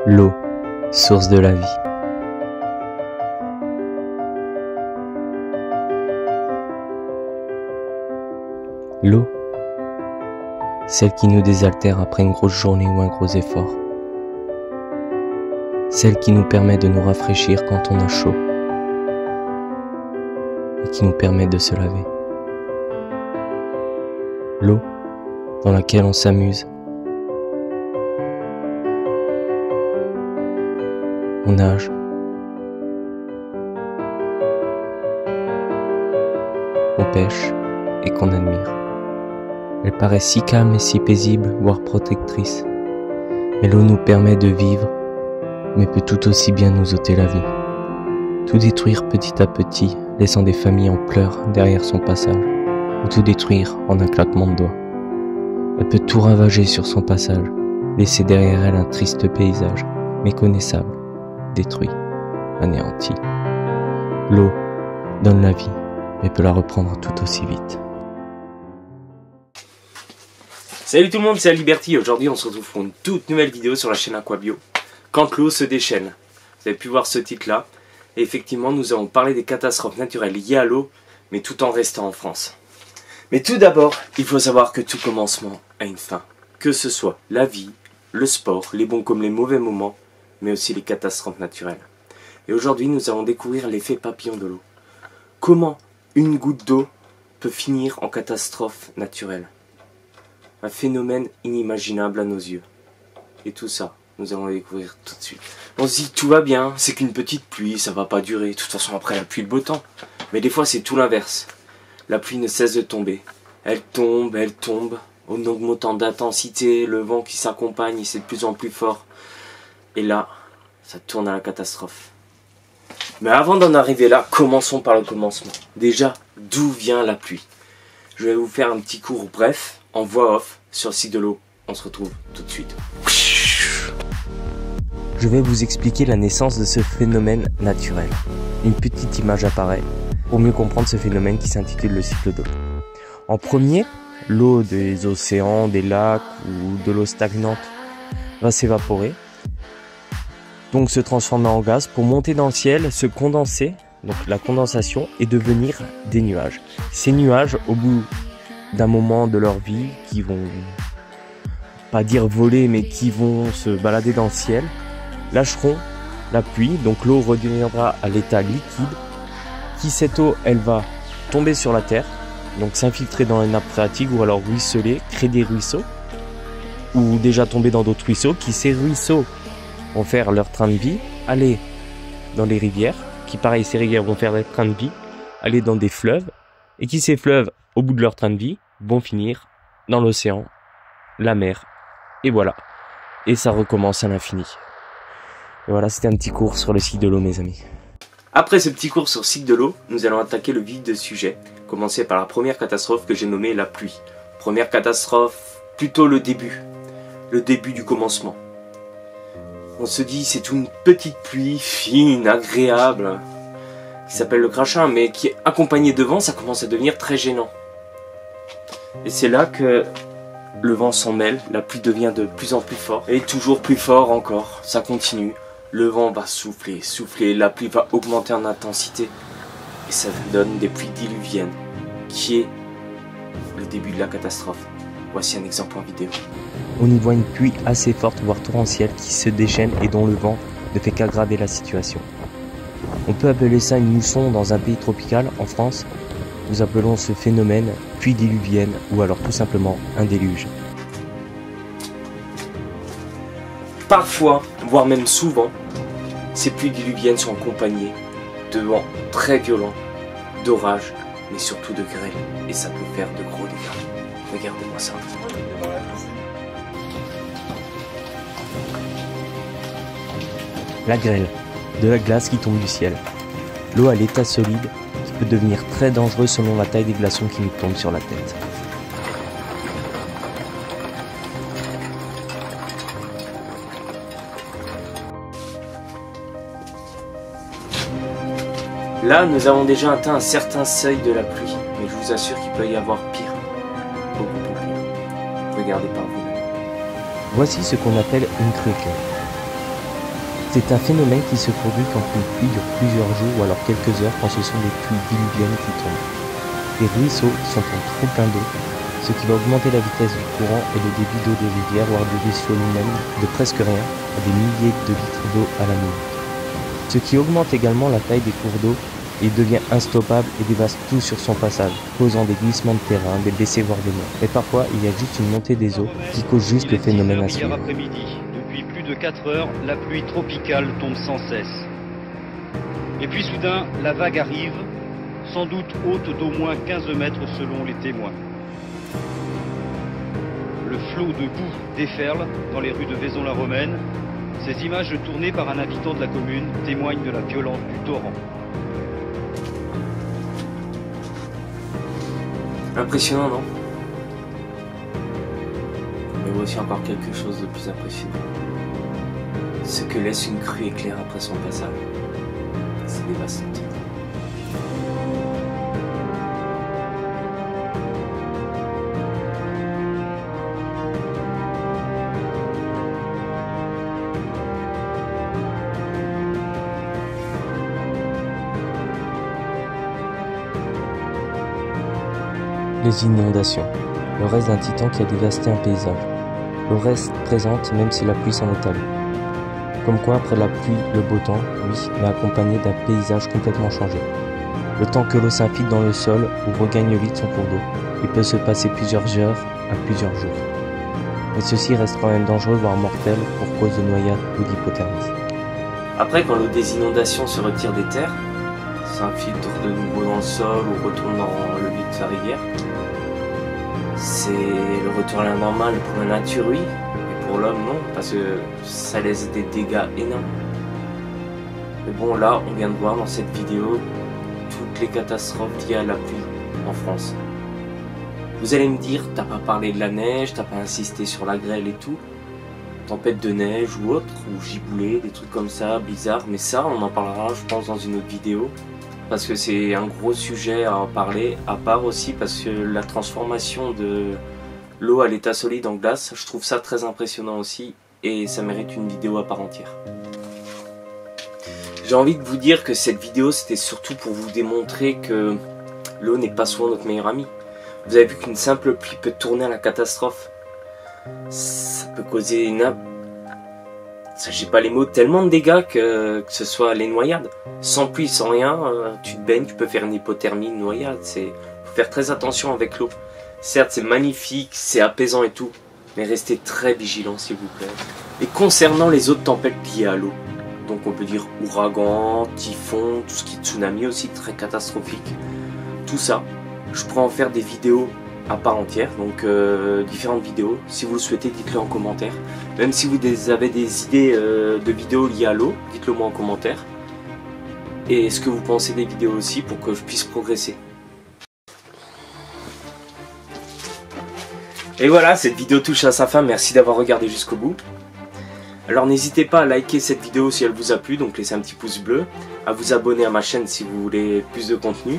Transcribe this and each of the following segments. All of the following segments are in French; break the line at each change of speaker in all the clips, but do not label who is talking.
L'eau, source de la vie. L'eau, celle qui nous désaltère après une grosse journée ou un gros effort. Celle qui nous permet de nous rafraîchir quand on a chaud. Et qui nous permet de se laver. L'eau, dans laquelle on s'amuse. On nage. On pêche et qu'on admire. Elle paraît si calme et si paisible, voire protectrice. Mais l'eau nous permet de vivre, mais peut tout aussi bien nous ôter la vie. Tout détruire petit à petit, laissant des familles en pleurs derrière son passage. Ou tout détruire en un claquement de doigts. Elle peut tout ravager sur son passage, laisser derrière elle un triste paysage, méconnaissable, détruit, anéanti. L'eau donne la vie, mais peut la reprendre tout aussi vite.
Salut tout le monde, c'est Aliberty. Aujourd'hui on se retrouve pour une toute nouvelle vidéo sur la chaîne Aquabio. Quand l'eau se déchaîne. Vous avez pu voir ce titre là. Et effectivement nous allons parler des catastrophes naturelles liées à l'eau, mais tout en restant en France. Mais tout d'abord, il faut savoir que tout commencement a une fin. Que ce soit la vie, le sport, les bons comme les mauvais moments, mais aussi les catastrophes naturelles. Et aujourd'hui nous allons découvrir l'effet papillon de l'eau. Comment une goutte d'eau peut finir en catastrophe naturelle. Un phénomène inimaginable à nos yeux. Et tout ça, nous allons le découvrir tout de suite. On se dit tout va bien, c'est qu'une petite pluie, ça va pas durer. De toute façon après la pluie, le beau temps. Mais des fois c'est tout l'inverse. La pluie ne cesse de tomber. Elle tombe, en augmentant d'intensité, le vent qui s'accompagne, c'est de plus en plus fort. Et là, ça tourne à la catastrophe. Mais avant d'en arriver là, commençons par le commencement. Déjà, d'où vient la pluie? Je vais vous faire un petit cours bref, en voix off, sur le site de l'eau. On se retrouve tout de suite.
Je vais vous expliquer la naissance de ce phénomène naturel. Une petite image apparaît pour mieux comprendre ce phénomène qui s'intitule le cycle d'eau. En premier, l'eau des océans, des lacs ou de l'eau stagnante va s'évaporer, donc se transformer en gaz pour monter dans le ciel, se condenser, donc la condensation, et devenir des nuages. Ces nuages, au bout d'un moment de leur vie, qui vont pas dire voler, mais qui vont se balader dans le ciel, lâcheront la pluie, donc l'eau redeviendra à l'état liquide, qui cette eau, elle va tomber sur la terre, donc s'infiltrer dans les nappes phréatiques ou alors ruisseler, créer des ruisseaux, ou déjà tomber dans d'autres ruisseaux, qui ces ruisseaux vont faire leur train de vie, aller dans les rivières, qui pareil ces rivières vont faire leur train de vie, aller dans des fleuves, et qui ces fleuves, au bout de leur train de vie, vont finir dans l'océan, la mer, et voilà. Et ça recommence à l'infini. Et voilà, c'était un petit cours sur le cycle de l'eau, mes amis.
Après ce petit cours sur le cycle de l'eau, nous allons attaquer le vif du sujet. Commencer par la première catastrophe que j'ai nommée la pluie. Première catastrophe, plutôt le début du commencement. On se dit c'est une petite pluie fine, agréable, qui s'appelle le crachin, mais qui est accompagnée de vent, ça commence à devenir très gênant. Et c'est là que le vent s'en mêle, la pluie devient de plus en plus forte, et toujours plus fort encore, ça continue. Le vent va souffler, la pluie va augmenter en intensité, et ça donne des pluies diluviennes, qui est le début de la catastrophe. Voici un exemple en vidéo.
On y voit une pluie assez forte, voire torrentielle, qui se déchaîne et dont le vent ne fait qu'aggraver la situation. On peut appeler ça une mousson dans un pays tropical. En France, nous appelons ce phénomène pluie diluvienne ou alors tout simplement un déluge.
Parfois, voire même souvent, ces pluies diluviennes sont accompagnées de vents très violents, d'orages, mais surtout de grêle. Et ça peut faire de gros dégâts. Regardez-moi ça.
La grêle, de la glace qui tombe du ciel. L'eau à l'état solide qui peut devenir très dangereuse selon la taille des glaçons qui nous tombent sur la tête.
Là, nous avons déjà atteint un certain seuil de la pluie, mais je vous assure qu'il peut y avoir pire. Beaucoup plus pire. Regardez par vous-même.
Voici ce qu'on appelle une crue. C'est un phénomène qui se produit quand une pluie dure plusieurs jours ou alors quelques heures quand ce sont des pluies diluviennes qui tombent. Les ruisseaux sont en trop plein d'eau, ce qui va augmenter la vitesse du courant et le débit d'eau des rivières, voire des ruisseaux eux-mêmes, de presque rien à des milliers de litres d'eau à la minute. Ce qui augmente également la taille des cours d'eau et il devient instoppable et dévaste tout sur son passage, causant des glissements de terrain, des blessés voire des morts. Mais parfois, il y a juste une montée des eaux qui cause juste le phénomène à suivre.
Depuis plus de 4 heures, la pluie tropicale tombe sans cesse. Et puis soudain, la vague arrive, sans doute haute d'au moins 15 mètres selon les témoins. Le flot de boue déferle dans les rues de Vaison-la-Romaine. Ces images tournées par un habitant de la commune témoignent de la violence du torrent.
Impressionnant, non? Mais voici encore quelque chose de plus impressionnant. Ce que laisse une crue éclair après son passage. C'est dévastant.
Les inondations, le reste d'un titan qui a dévasté un paysage. Le reste présente même si la pluie s'en est allée. Comme quoi après la pluie, le beau temps, oui, mais accompagné d'un paysage complètement changé. Le temps que l'eau s'infiltre dans le sol ou regagne vite son cours d'eau. Il peut se passer plusieurs heures à plusieurs jours. Mais ceci reste quand même dangereux voire mortel pour cause de noyade ou d'hypothermie.
Après, quand l'eau des inondations se retire des terres, s'infiltre de nouveau dans le sol ou retourne dans le lit de sa rivière, c'est le retour à la normale pour la nature, oui, mais pour l'homme, non, parce que ça laisse des dégâts énormes. Mais bon, là, on vient de voir dans cette vidéo toutes les catastrophes liées à la pluie en France. Vous allez me dire, t'as pas parlé de la neige, t'as pas insisté sur la grêle et tout, tempête de neige ou autre, ou giboulée, des trucs comme ça, bizarres, mais ça, on en parlera, je pense, dans une autre vidéo. Parce que c'est un gros sujet à en parler, à part aussi parce que la transformation de l'eau à l'état solide en glace, je trouve ça très impressionnant aussi et ça mérite une vidéo à part entière. J'ai envie de vous dire que cette vidéo c'était surtout pour vous démontrer que l'eau n'est pas souvent notre meilleur ami. Vous avez vu qu'une simple pluie peut tourner à la catastrophe. Ça peut causer j'ai pas les mots, tellement de dégâts que ce soit les noyades. Sans pluie, sans rien, tu te baignes, tu peux faire une hypothermie, une noyade. Faut faire très attention avec l'eau. Certes, c'est magnifique, c'est apaisant et tout, mais restez très vigilants s'il vous plaît. Et concernant les autres tempêtes liées à l'eau, donc on peut dire ouragan, typhon, tout ce qui est tsunami aussi, très catastrophique. Tout ça, je pourrais en faire des vidéos à part entière, donc différentes vidéos. Si vous le souhaitez, dites-le en commentaire. Même si vous avez des idées de vidéos liées à l'eau, dites-le moi en commentaire. Et ce que vous pensez des vidéos aussi pour que je puisse progresser. Et voilà, cette vidéo touche à sa fin. Merci d'avoir regardé jusqu'au bout. Alors n'hésitez pas à liker cette vidéo si elle vous a plu, donc laissez un petit pouce bleu, à vous abonner à ma chaîne si vous voulez plus de contenu.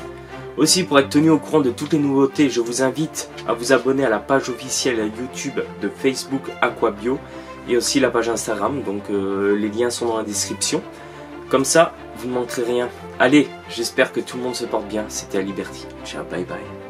Aussi, pour être tenu au courant de toutes les nouveautés, je vous invite à vous abonner à la page officielle YouTube de Facebook Aquabio et aussi la page Instagram, donc les liens sont dans la description. Comme ça, vous ne manquerez rien. Allez, j'espère que tout le monde se porte bien. C'était Liberty. Ciao, bye bye.